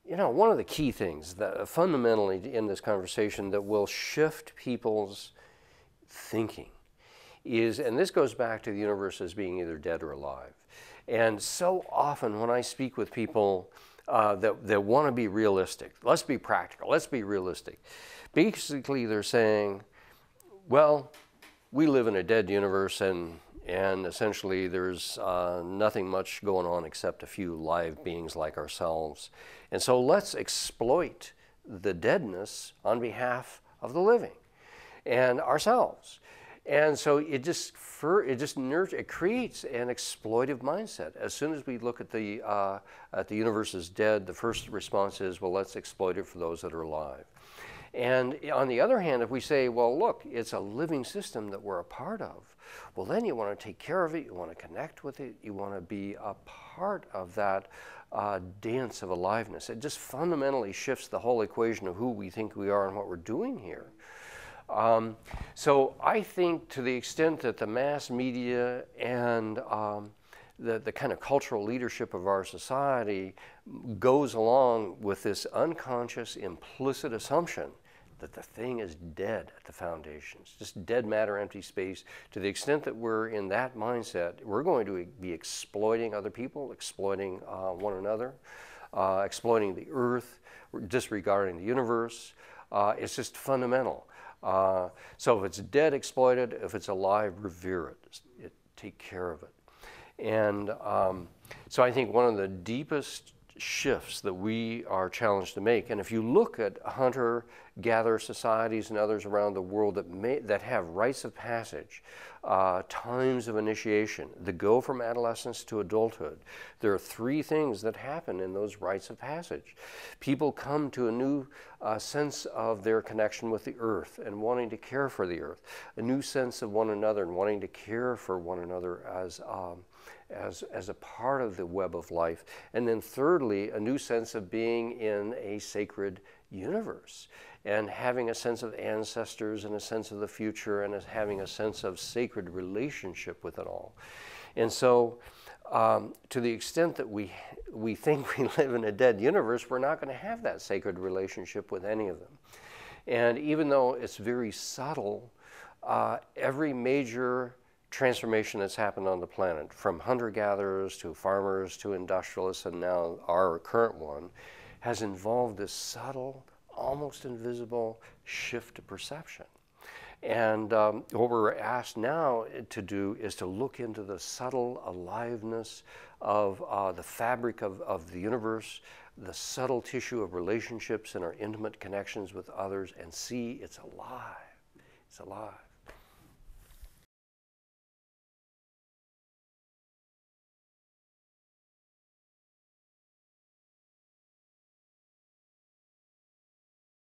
You know, one of the key things that fundamentally in this conversation that will shift people's thinking is, and this goes back to the universe as being either dead or alive. And so often when I speak with people that want to be realistic, let's be practical, let's be realistic. Basically they're saying, well, we live in a dead universe and essentially there's nothing much going on except a few live beings like ourselves. And so let's exploit the deadness on behalf of the living and ourselves. And so it creates an exploitive mindset. As soon as we look at the universe as dead, the first response is, well, let's exploit it for those that are alive. And on the other hand, if we say, well, look, it's a living system that we're a part of, well, then you want to take care of it, you want to connect with it, you want to be a part of that dance of aliveness. It just fundamentally shifts the whole equation of who we think we are and what we're doing here. So I think to the extent that the mass media and the kind of cultural leadership of our society goes along with this unconscious, implicit assumption that the thing is dead at the foundations, just dead matter, empty space. To the extent that we're in that mindset, we're going to be exploiting other people, exploiting one another, exploiting the earth, disregarding the universe. It's just fundamental. So if it's dead, exploit it. If it's alive, revere it. Take care of it. And so I think one of the deepest shifts that we are challenged to make, and if you look at hunter-gatherer societies and others around the world that have rites of passage, times of initiation, that go from adolescence to adulthood, there are three things that happen in those rites of passage. People come to a new sense of their connection with the earth and wanting to care for the earth, a new sense of one another and wanting to care for one another as a part of the web of life. And then thirdly, a new sense of being in a sacred universe and having a sense of ancestors and a sense of the future and having a sense of sacred relationship with it all. And so to the extent that we think we live in a dead universe, we're not going to have that sacred relationship with any of them. And even though it's very subtle, every major transformation that's happened on the planet, from hunter-gatherers to farmers to industrialists, and now our current one, has involved this subtle, almost invisible shift to perception. And what we're asked now to do is to look into the subtle aliveness of the fabric of the universe, the subtle tissue of relationships and our intimate connections with others, and see it's alive. It's alive.